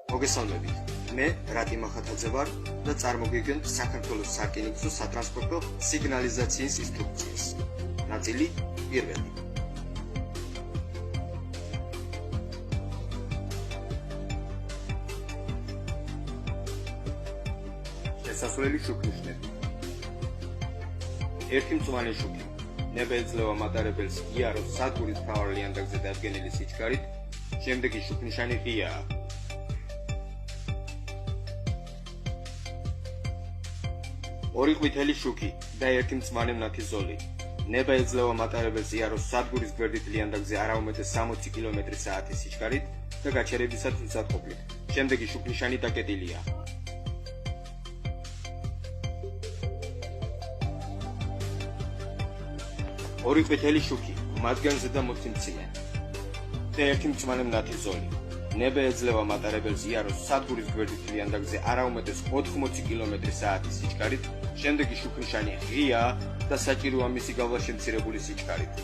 მოგესალმებით. მე რატი მახათაძე ვარ და წარმოგიდგენთ საქართველოს სარკინიგზო სატრანსპორტო სიგნალიზაციის ინსტრუქციას. ნაწილი პირველი. შესასვლელი შუქნიშნები. ერთი მწვანე შუქი. ნება ეძლევა მატარებელს იაროს სადგურის მთავარ ლიანდაგზე დადგენილი სიჩქარით, შემდეგი შუქნიშანი ღიაა. ორი ყვითელი შუქი და ერთი მწვანე მნათი ზოლი. ნება ეძლევა მატარებელს იაროს სადგურის გვერდით ლიანდაგზე არაუმეტეს 60 კმ/სთ სიჩქარით და გაჩერებისათვის მზადყოფლით. შემდეგი შუქნიშანი დაკეტილია. ორი ყვითელი შუქი, მათგან ზედა მოციმციმე და ერთი მწვანე მნათი ზოლი. ნება ეძლევა მატარებელს იაროს სადგურის გვერდით ლიანდაგზე არაუმეტეს 80 კმ/სთ სიჩქარით, შემდეგი შუქნიშანი ღიაა და საჭიროა მისი გავლა შემცირებული სიჩქარით.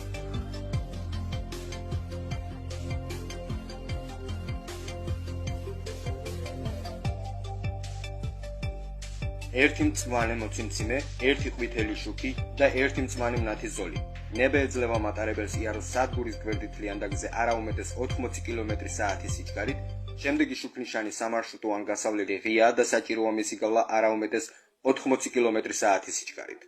ერთი მწვანე მოციმციმე, ერთი ყვითელი შუქი და ერთი მწვანე მნათი ზოლი. ნება ეძლევა მატარებელს იაროს სადგურის გვერდით ლიანდაგზე არაუმეტეს 80 კმ/სთ სიჩქარით, შემდეგი შუქნიშანი სამარშრუტო ან გასავლელი ღიაა და საჭიროა მისი გავლა არაუმეტეს 80 კმ/სთ სიჩქარით.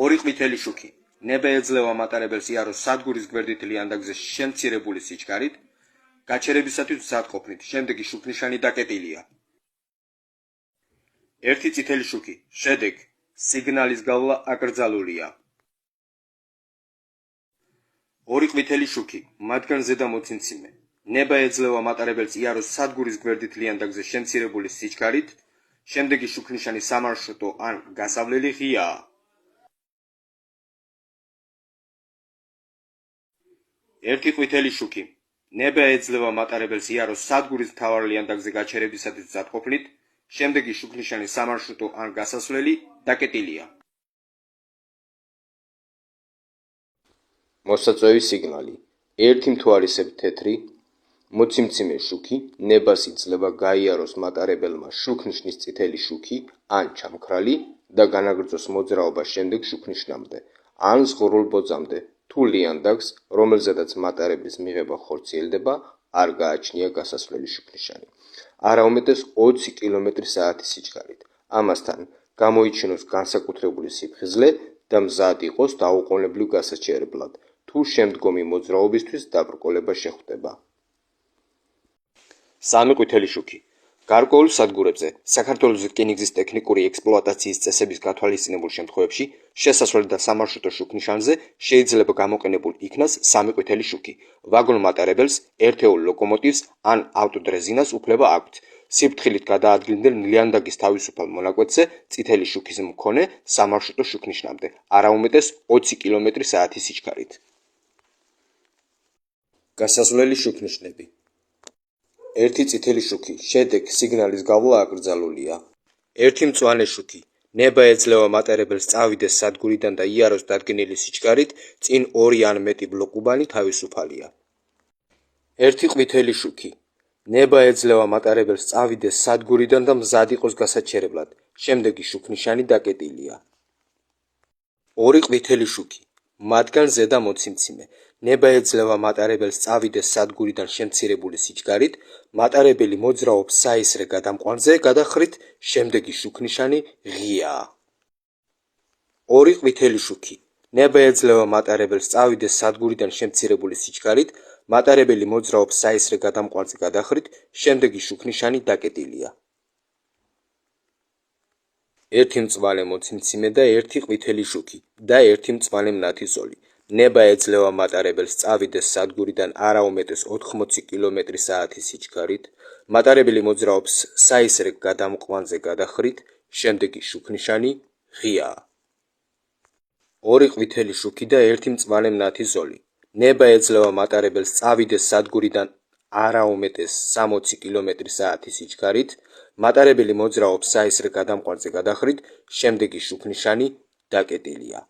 ორი ყვითელი შუქი. ნება ეძლევა მატარებელს იაროს სადგურის გვერდით ლიანდაგზე შემცირებული სიჩქარით, გაჩერებისათვის მზადყოფნით. შემდეგი შუქნიშანი დაკეტილია. ერთი წითელი შუქი. შედეგ სიგნალის გავლა აკრძალულია. ორი ყვითელი შუქი, მათგან ზედა მოციმციმე. ნება ეძლევა მატარებელს იაროს სადგურის გვერდით ლიანდაგზე შემცირებული სიჩქარით, შემდეგი შუქნიშანი სამარშრუტო ან გასავლელი ღიაა. ერთი ყვითელი შუქი. ნება ეძლევა მატარებელს იაროს სადგურის მთავარ ლიანდაგზე გაჩერებისათვის მზადყოფნით, შემდეგი შუქნიშანი სამარშრუტო ან გასასვლელი დაკეტილია. მოსაწვევის სიგნალი. ერთი მთვარისებრ თეთრი, მოციმციმე შუქი, ნებას იძლევა გაიაროს მატარებელმა შუქნიშნის წითელი შუქი ან ჩამქრალი და განაგრძოს მოძრაობა შემდეგ შუქნიშნამდე, ან ზღურულ ბოძამდე, თუ ლიანდაგს, რომელზედაც მატარებლის მიღება ხორციელდება, არ გააჩნია გასასვლელი შუქნიშანი. არაუმეტეს 20 კმ/სთ სიჩქარით. ამასთან გამოიჩინოს განსაკუთრებული სიფხიზლე და მზად იყოს დაუყოვნებლივ გასაჩერებლად, თუ შემდგომი მოძრაობისთვის დაბრკოლება შეხვდება. სამი ყვითელი შუქი. გარკვეულ სადგურებზე საქართველოს რკინიგზის ტექნიკური ექსპლუატაციის წესების გათვალისწინებულ შემთხვევებში შესასვლელი და სამარშრუტო შუქნიშანზე შეიძლება გამოყენებულ იქნას სამი ყვითელი შუქი. ვაგონ მატარებელს, ერთეულ ლოკომოტივს ან ავტოდრეზინას უფლება აქვთ სიფრთხილით გადაადგილდნენ ლიანდაგის თავისუფალ მონაკვეთზე წითელი შუქის მქონე სამარშრუტო შუქნიშნამდე, არაუმეტეს 20 კმ/სთ სიჩქარით. გასასვლელი შუქნიშნები. ერთი წითელი შუქი. შედეგ სიგნალის გავლა აკრძალულია. ერთი მწვანე შუქი. ნება ეძლევა მატარებელს წავიდეს სადგურიდან და იაროს დადგენილი სიჩქარით, წინ ორი ან მეტი ბლოკუბანი თავისუფალია. ერთი ყვითელი შუქი. ნება ეძლევა მატარებელს წავიდეს სადგურიდან და მზად იყოს გასაჩერებლად, შემდეგი შუქნიშანი დაკეტილია. ორი ყვითელი შუქი. მათგან ზედა მოციმციმე. ნება ეძლევა მატარებელს წავიდეს სადგურიდან შემცირებული სიჩქარით, მატარებელი მოძრაობს საისრე გადამყვანზე გადახრით, შემდეგი შუქნიშანი ღიაა. ორი ყვითელი შუქი. ნება ეძლევა მატარებელს წავიდეს სადგურიდან შემცირებული სიჩქარით, მატარებელი მოძრაობს საისრე გადამყვანზე გადახრით, შემდეგი შუქნიშანი დაკეტილია. ერთი მწვანე მოციმციმე და ერთი ყვითელი შუქი და ერთი მწვანე მნათი ზოლი. ნება ეძლევა მატარებელს წავიდეს სადგურიდან არაუმეტეს 80 კმ/სთ სიჩქარით, მატარებელი მოძრაობს საისრე გადამყვანზე გადახრით, შემდეგი შუქნიშანი ღიაა. ორი ყვითელი შუქი და ერთი მწვანე მნათი ზოლი. ნება ეძლევა მატარებელს წავიდეს სადგურიდან არაუმეტეს 60 კმ/სთ სიჩქარით, მატარებელი მოძრაობს საისრე გადამყვანზე გადახრით, შემდეგი შუქნიშანი დაკეტილია.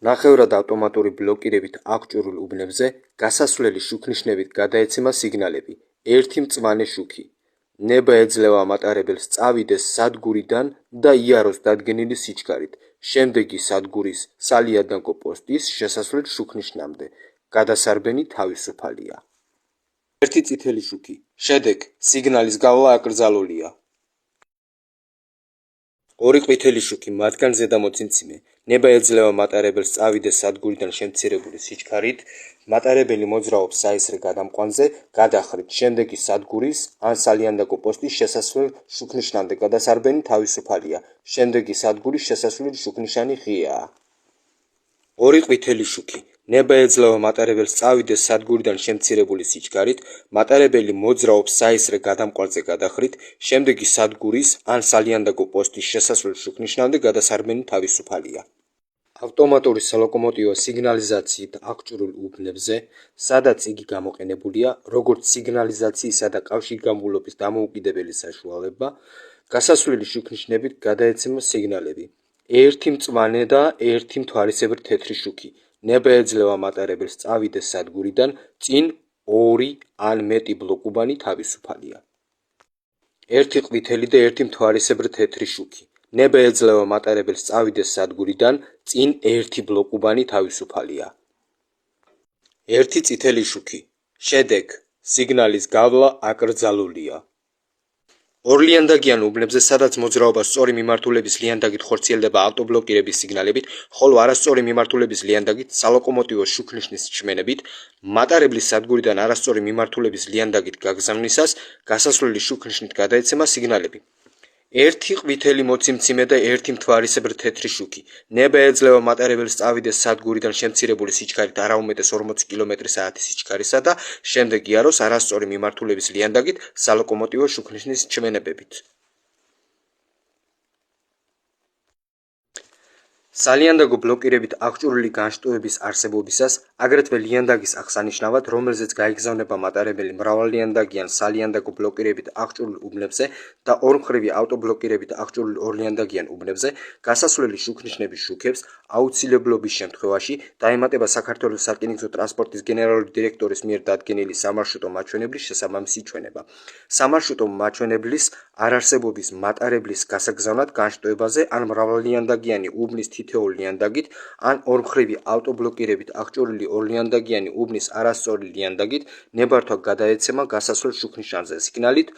ნახევრად ავტომატური ბლოკირებით აღჭურვილ უბნებზე გასასვლელი შუქნიშნებით გადაეცემა სიგნალები. 1 მწვანე შუქი. ნება ეძლევა მატარებელს წავიდეს სადგურიდან და იაროს დადგენილი სიჩქარით. შემდეგი სადგურის სალიანდაგო პოსტის შესასვლელ შუქნიშნამდე. გადასარბენი თავისუფალია. 1 წითელი შუქი. შედეგ სიგნალის გავლა აკრძალულია. 2 ყვითელი შუქი, მათგან ზედამოცინციმე. ნება ეძლევა მატარებელს წავიდეს სადგურიდან შემცირებული სიჩქარით. მატარებელი მოძრაობს საისრე გადამყვანზე, გადახრით. შემდეგი სადგურის ან სალიანდაგო პოსტის შესასვლელ შუქნიშნამდე. გადასარბენი თავისუფალია. შემდეგი სადგურის შესასვლელი შუქნიშანი ღიაა. 2 ყვითელი შუქი. ნება ეძლევა მატარებელს წავიდეს სადგურიდან შემცირებული სიჩქარით. მატარებელი მოძრაობს საისრე გადამყვანზე, გადახრით. შემდეგი სადგურის ან სალიანდაგო პოსტის შესასვლელ შუქნიშნამდე. გადასარბენი თავისუფალია. ავტომატური სალოკომოტივო სიგნალიზაციით აღჭურვილ უბნებზე, სადაც იგი გამოყენებულია, როგორც სიგნალიზაციისა და კავშირგამბულობის დამოუკიდებელი საშუალება, გასასვლელი შუქნიშნებით გადაეცემა სიგნალები. 1 მწვანე და 1 მთვარისებრ თეთრი შუქი. ნება ეძლევა მატარებელს წავიდეს სადგურიდან, წინ 2 ან მეტი ბლოკუბანი თავისუფალია. 1 ყვითელი და 1 მთვარისებრ თეთრი შუქი. ნება ეძლევა მატარებელს წავიდეს სადგურიდან, წინ 1 ბლოკუბანი თავისუფალია. 1 წითელი შუქი. შედეგ სიგნალის გავლა აკრძალულია. ორლიანდაგიან უბნებზე, სადაც მოძრაობა სწორი მიმართულების ლიანდაგით ხორციელდება ავტობლოკირების სიგნალებით, ხოლო არასწორი მიმართულების ლიანდაგით სალოკომოტივო შუქნიშნის ჩმენებით, მატარებლის სადგურიდან არასწორი მიმართულების ლიანდაგით გაგზავნისას გასასვლელი შუქნიშნით გადაეცემა სიგნალები. 1 ყვითელი მოციმციმე და 1 მთვარისებრ თეთრი შუქი. ნება ეძლევა მატარებელს წავიდეს სადგურიდან შემცირებული სიჩქარით არაუმეტეს 40 კმ/სთ სიჩქარისა და შემდეგ იაროს არასწორი მიმართულების ლიანდაგით სალოკომოტივო შუქნიშნის ჩმენებებით. სალიანდაგო ბლოკირებით აღჭურვილი განშტოების არსებობისას, აგრეთვე ლიანდაგის აღსანიშნავად, რომელზეც გაიგზავნება მატარებელი მრავალლიანდაგიან სალიანდაგო ბლოკირებით აღჭურვილ უბნებზე და ორმხრივი ავტობლოკირებით აღჭურვილ ორლიანდაგიან უბნებზე, გასასვლელი შუქნიშნების შუქებს აუცილებლობის შემთხვევაში დაემატება საქართველოს სარკინიგზო ტრანსპორტის გენერალური დირექტორის მიერ დადგენილი სამარშრუტო მაჩვენებლის შესაბამისი ჩვენება. სამარშრუტო მაჩვენებლის არარსებობის მატარებლის გასაგზავნად განშტოებაზე ან მრავალლიანდაგიანი უბნის თითოეულ ლიანდაგით ან ორმხრივი ავტობლოკირებით აღჭურვილი ორლიანდაგიანი უბნის არასწორი ლიანდაგით ნებართვა გადაეცემა გასასვლელ შუქნიშანზე სიგნალით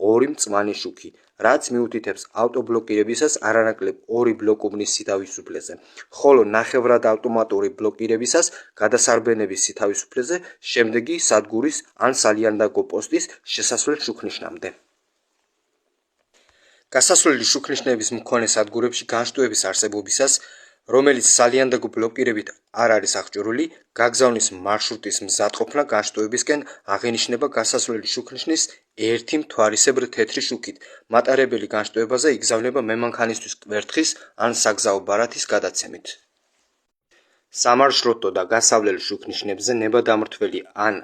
2 მწვანე შუქი, რაც მიუთითებს ავტობლოკირებისას არანაკლებ 2 ბლოკუბნის სითავისუფლეზე, ხოლო ნახევრად ავტომატური ბლოკირებისას გადასარბენების სითავისუფლეზე შემდეგი სადგურის ან სალიანდაგო პოსტის შესასვლელ შუქნიშნამდე. გასასვლელი შუქნიშნების მქონე სადგურებში განშტოების არსებობისას, რომელიც სალიანდაგო ბლოკირებით არ არის აღჭურვილი, გაგზავნის მარშრუტის მზადყოფნა განშტოებისკენ აღენიშნება გასასვლელი შუქნიშნის 1 მთვარისებრ თეთრი შუქით. მატარებელი განშტოებაზე იგზავნება მემანქანისთვის კვერთხის ან საგზაო ბარათის გადაცემით. სამარშრუტო და გასავლელ შუქნიშნებზე ნებადამრთველი ან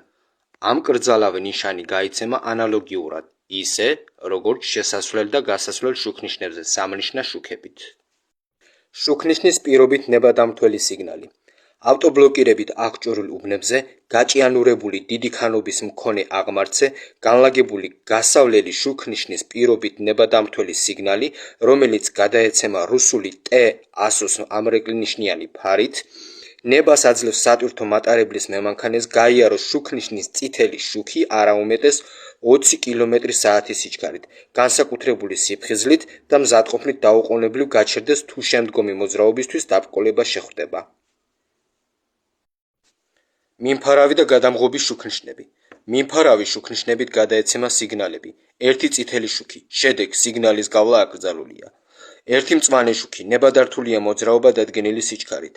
ამკრძალავი ნიშანი გაიცემა ანალოგიურად, ისე, როგორც შესასვლელ და გასასვლელ შუქნიშნებზე სამნიშნა შუქებით. შუქნიშნის პირობით ნებადამრთველი სიგნალი. ავტობლოკირებით აღჭურვილ უბნებზე გაჭიანურებული დიდი ქანობის მქონე აღმართზე განლაგებული გასავლელი შუქნიშნის პირობით ნებადამრთველი სიგნალი, რომელიც გადაეცემა რუსული T-100 ამრეკლნიშნიანი ფარით, ნებას აძლევს სატვირთო მატარებლის მემანქანეს გაიაროს შუქნიშნის წითელი შუქი არაუმეტეს 20 კმ/სთ სიჩქარით, განსაკუთრებული სიფხიზლით და მზადყოფნით დაუყოვნებლივ გაჩერდეს თუ შემდგომი მოძრაობისთვის დაბრკოლება შეხვდება. მიმფარავი და გადამღობი შუქნიშნები. მიმფარავი შუქნიშნებით გადაეცემა სიგნალები. 1 წითელი შუქი. შედეგ სიგნალის გავლა აკრძალულია. 1 მწვანე შუქი. ნებადართულია მოძრაობა დადგენილი სიჩქარით.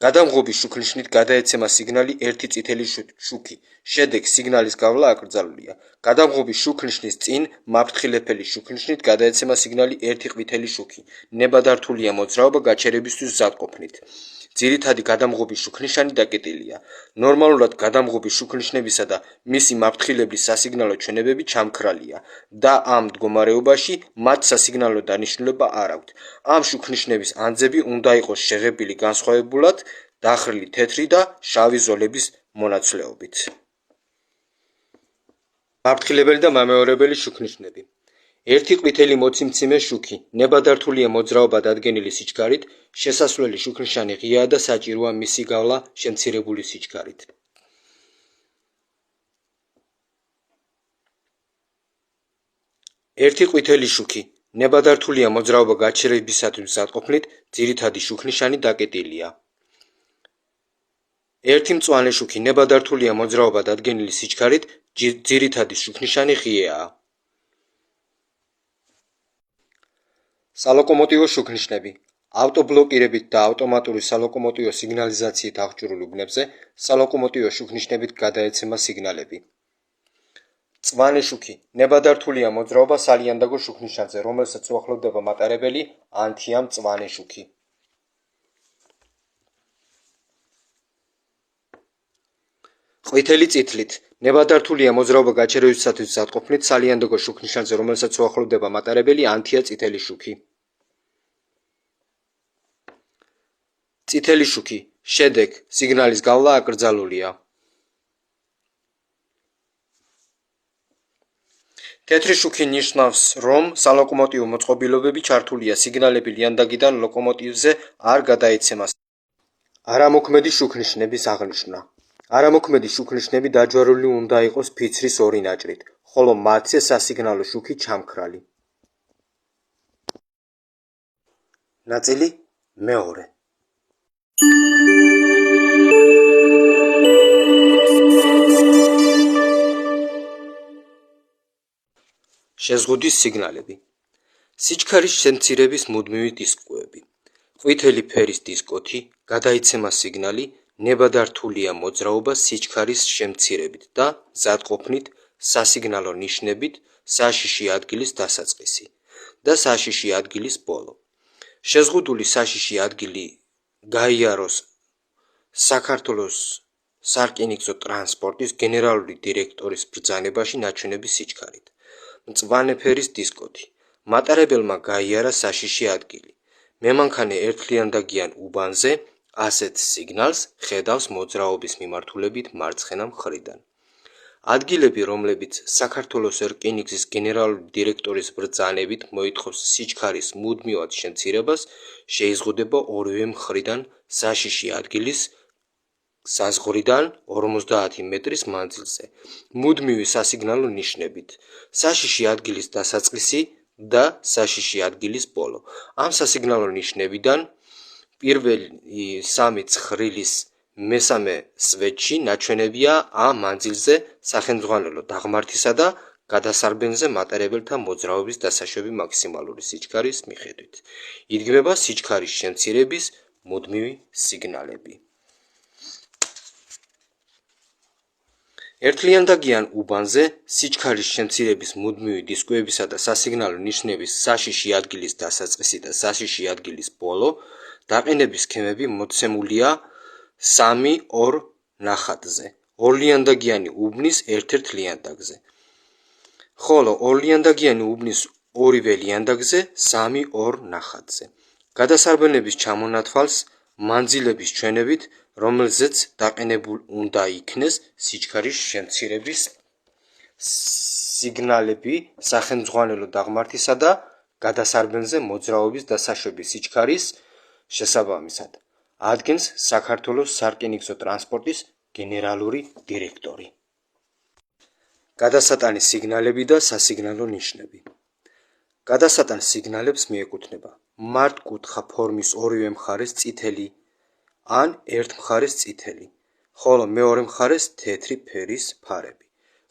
გადამღობი შუქნიშნით გადაეცემა სიგნალი 1 წითელი შუქი. შედეგ სიგნალის გავლა აკრძალულია. გადამღობი შუქნიშნის წინ მაფრთხილებელი შუქნიშნით გადაეცემა სიგნალი 1 ყვითელი შუქი. ნებადართულია მოძრაობა გაჩერებისთვის მზადყოფნით. ძირითადი გადამღობი შუქნიშანი დაკეტილია. ნორმალურად გადამღობი შუქნიშნებისა და მისი მაფრთხილების სასიგნალო ჩვენებები ჩამქრალია და ამ მდგომარეობაში მათ სასიგნალო დანიშნულება არ აქვთ. ამ შუქნიშნების ანძები უნდა იყოს შეღებილი განსხვავებულად დახრილი თეთრი და შავი ზოლების მონაცვლეობით. მაფრთხილებელი და მამეორებელი შუქნიშნები. ერთი ყვითელი მოციმციმე შუქი, ნებადართულია მოძრაობა დადგენილი სიჩქარით, შესასვლელი შუქნიშანი ღიაა და საჭიროა მისი გავლა შემცირებული სიჩქარით. ერთი ყვითელი შუქი, ნებადართულია მოძრაობა გაჩერებისათვის მზადყოფნით, ძირითადი შუქნიშანი დაკეტილია. ერთი მწვანე შუქი, ნებადართულია მოძრაობა დადგენილი სიჩქარით, ძირითადი შუქნიშანი ღიაა. სალოკომოტივო შუქნიშნები. ავტობლოკირებით და ავტომატური სალოკომოტივო სიგნალიზაციით აღჭურვილ უბნებზე სალოკომოტივო შუქნიშნებით გადაეცემა სიგნალები. მწვანე შუქი, ნებადართულია მოძრაობა სალიანდაგო შუქნიშანზე, რომელსაც უახლოვდება მატარებელი ანთია მწვანე შუქი. ყვითელი წითლით, ნებადართულია მოძრაობა გაჩერებისათვის მზადყოფნით სალიანდაგო შუქნიშანზე, რომელსაც უახლოვდება მატარებელი ანთია წითელი შუქი. წითელი შუქი, შედეგ, სიგნალის გავლა აკრძალულია. თეთრი შუქი ნიშნავს, რომ სალოკომოტივო მოწყობილობები ჩართულია, სიგნალები ლიანდაგიდან ლოკომოტივზე არ გადაეცემას. არამოქმედი შუქნიშნების აღნიშვნა. არამოქმედი შუქნიშნები დაჯვარული უნდა იყოს ფიცრის ორი ნაჭრით, ხოლო მათზე სასიგნალო შუქი ჩამქრალი. ნაწილი მეორე. შეზღუდის სიგნალები. სიჩქარის შემცირების მუდმივი დისკოები. ყვითელი ფერის დისკოთი, გადაიცემა სიგნალი, ნებადართულია მოძრაობა სიჩქარის შემცირებით და მზადყოფნით სასიგნალო ნიშნებით საშიში ადგილის დასაწყისი და საშიში ადგილის ბოლო. შეზღუდული საშიში ადგილი გაიაროს საქართველოს სარკინიგზო ტრანსპორტის გენერალური დირექტორის ბრძანებაში ნაჩვენების სიჩქარით. მწვანე ფერის დისკოთი. მატარებელმა გაიარა საშიში ადგილი. მემანქანე ერთლიანდაგიან უბანზე ასეთ სიგნალს ხედავს მოძრაობის მიმართულებით მარცხენა მხრიდან. ადგილები, რომლებიც საქართველოს რკინიგზის გენერალური დირექტორის ბრძანებით მოითხოვს სიჩქარის მუდმივად შემცირებას, შეიზღუდება ორივე მხრიდან საშიში ადგილის საზღვრიდან 50 მეტრის მანძილზე, მუდმივი სასიგნალო ნიშნებით, საშიში ადგილის დასაწყისი და საშიში ადგილის ბოლო. ამ სასიგნალო ნიშნებიდან პირველი 3 ცხრილის მესამე სვეტში ნაჩვენებია ამ მანძილზე სახელმძღვანელო დაღმართისა და გადასარბენზე მატარებელთა მოძრაობის დასაშვები მაქსიმალური სიჩქარის მიხედვით. იდგმება სიჩქარის შემცირების მუდმივი სიგნალები. ერთლიანდაგიან უბანზე სიჩქარის შემცირების მუდმივი დისკოებისა და სასიგნალო ნიშნების საშიში ადგილის დასაწყისი და საშიში ადგილის ბოლო დაყენების სქემები მოცემულია 3-2 ნახატზე, ორლიანდაგიანი უბნის ერთ-ერთ ლიანდაგზე, ხოლო ორლიანდაგიანი უბნის ორივე ლიანდაგზე 3-2 ნახატზე. გადასარბენების ჩამონათვალს მანძილების ჩვენებით, რომელზეც დაყენებულ უნდა იქნეს სიჩქარის შემცირების სიგნალები სახელმძღვანელო დაღმართისა და გადასარბენზე მოძრაობის დასაშვების სიჩქარის შესაბამისად. ადგენს საქართველოს სარკინიგზო ტრანსპორტის გენერალური დირექტორი. გადასატანის სიგნალები და სასიგნალო ნიშნები. გადასატანს სიგნალებს მიეკუთვნება მართკუთხა ფორმის ორივე მხარეს წითელი ან ერთ მხარეს წითელი, ხოლო მეორე მხარეს თეთრი ფერის ფარები,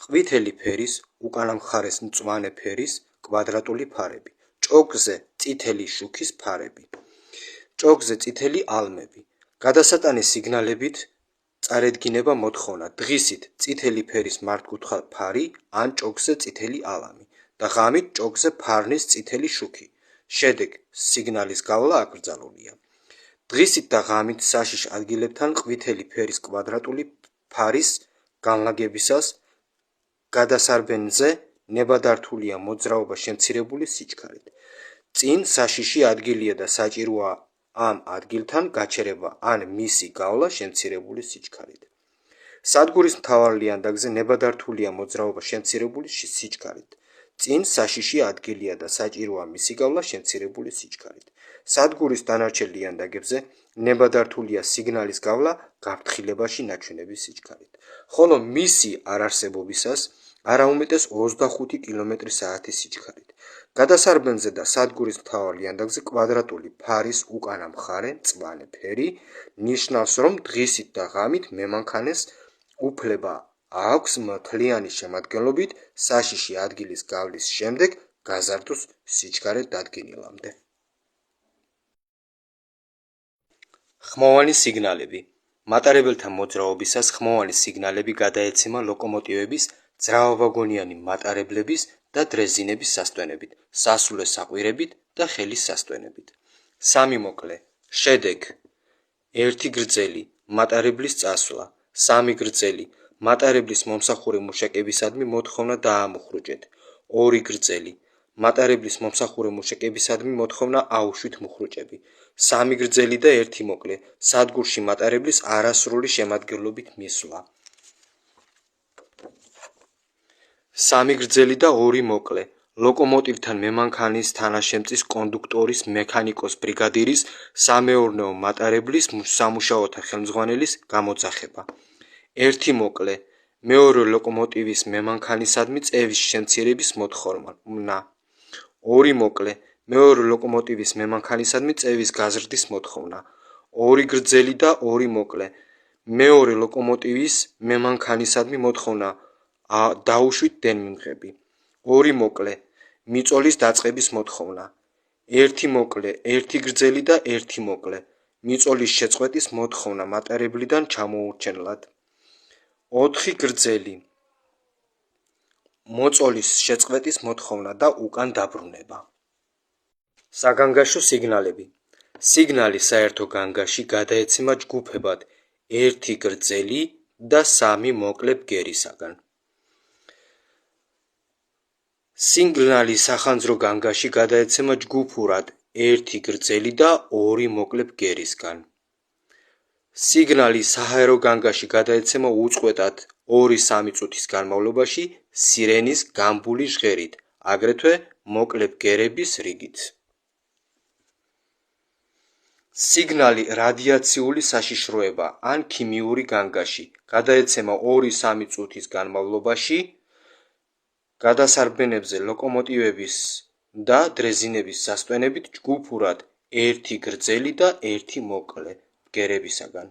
ყვითელი ფერის, უკანა მხარეს მწვანე ფერის კვადრატული ფარები, ჭოქზე წითელი შუქის ფარები, ჭოქზე წითელი ალმები. გადასატანის სიგნალებით წარედგინება მოთხოვნა დღისით წითელი ფერის მართკუთხა ფარი ან ჭოქზე წითელი ალამი და ღამით ჭოქზე ფარნის წითელი შუქი. შედეგ, სიგნალის გავლა აკრძალულია. დღისით და ღამით საშიშ ადგილებთან ყვითელი ფერის კვადრატული ფარის განლაგებისას გადასარბენზე ნებადართულია მოძრაობა შემცირებული სიჩქარით. წინ საშიში ადგილია და საჭიროა ამ ადგილთან გაჩერება ან მისი გავლა შემცირებული სიჩქარით. სადგურის მთავარ ლიანდაგზე ნებადართულია მოძრაობა შემცირებული სიჩქარით. წინ საშიში ადგილია და საჭიროა მისი გავლა შემცირებული სიჩქარით. სადგურის დანარჩენ ლიანდაგებზე ნებადართულია სიგნალის გავლა გაფრთხილებაში ნაჩვენების სიჩქარით, ხოლო მისი არარსებობისას არაუმეტეს 25 კმ/სთ სიჩქარით. გადასარბენზე და სადგურის მთავარ ლიანდაგზე კვადრატული ფარის უკანა მხარე მწვანე ფერი ნიშნავს, რომ დღისით და ღამით მემანქანეს უფლება აქვს მთლიანი შემადგენლობით საშიში ადგილის გავლის შემდეგ გაზარდოს სიჩქარე დადგენილამდე. ხმოვანი სიგნალები. მატარებელთა მოძრაობისას ხმოვანი სიგნალები გადაეცემა ლოკომოტივების, ძრავავაგონიანი მატარებლების და დრეზინების სასტვენებით, სასულე საყვირებით და ხელის სასტვენებით. 3 მოკლე. შედეგ: 1 გრძელი მატარებლის წასვლა, 3 გრძელი მატარებლის მომსახურე მუშაკებისადმი მოთხოვნა დაამუხრუჭეთ, 2 გრძელი მატარებლის მომსახურე მუშაკებისადმი მოთხოვნა აუშვით მუხრუჭები, 3 გრძელი და 1 მოკლე სადგურში მატარებლის არასრული შემადგენლობით მისვლა. 3 გრძელი და 2 მოკლე ლოკომოტივთან მემანქანის თანაშემწის კონდუქტორის მექანიკოს ბრიგადირის სამეურნეო მატარებლის სამუშაოთა ხელმძღვანელის გამოძახება. 1 მოკლე მეორე ლოკომოტივის მემანქანისადმი წევის შემცირების მოთხოვნა. 2 მოკლე მეორე ლოკომოტივის მემანქანისადმი წევის გაზრდის მოთხოვნა. 2 გრძელი და 2 მოკლე მეორე ლოკომოტივის მემანქანისადმი მოთხოვნა დაუშვით დენმიმღები. 2 მოკლე მიწოლის დაწყების მოთხოვნა. 1 მოკლე 1 გრძელი და 1 მოკლე მიწოლის შეწყვეტის მოთხოვნა მატარებლიდან ჩამოურჩენლად. 4 გრძელი მოწოლის შეწყვეტის მოთხოვნა და უკან დაბრუნება. საგანგაშო სიგნალები. სიგნალი საერთო განგაში გადაეცემა ჯგუფებად 1 გრძელი და 3 მოკლე ბგერისაგან. სიგნალი სახანძრო განგაში გადაეცემა ჯგუფურად 1 გრძელი და 2 მოკლე ბგერისგან. სიგნალი საჰაერო განგაში გადაეცემა უწყვეტად 2-3 წუთის განმავლობაში სირენის გამბული ჟღერით, აგრეთვე მოკლე ბგერების რიგით. სიგნალი რადიაციული საშიშროება ან ქიმიური განგაში გადაეცემა 2-3 წუთის განმავლობაში გადასარბენებზე ლოკომოტივების და დრეზინების სასტვენებით ჯგუფურად 1 გრძელი და 1 მოკლე ბგერებისაგან.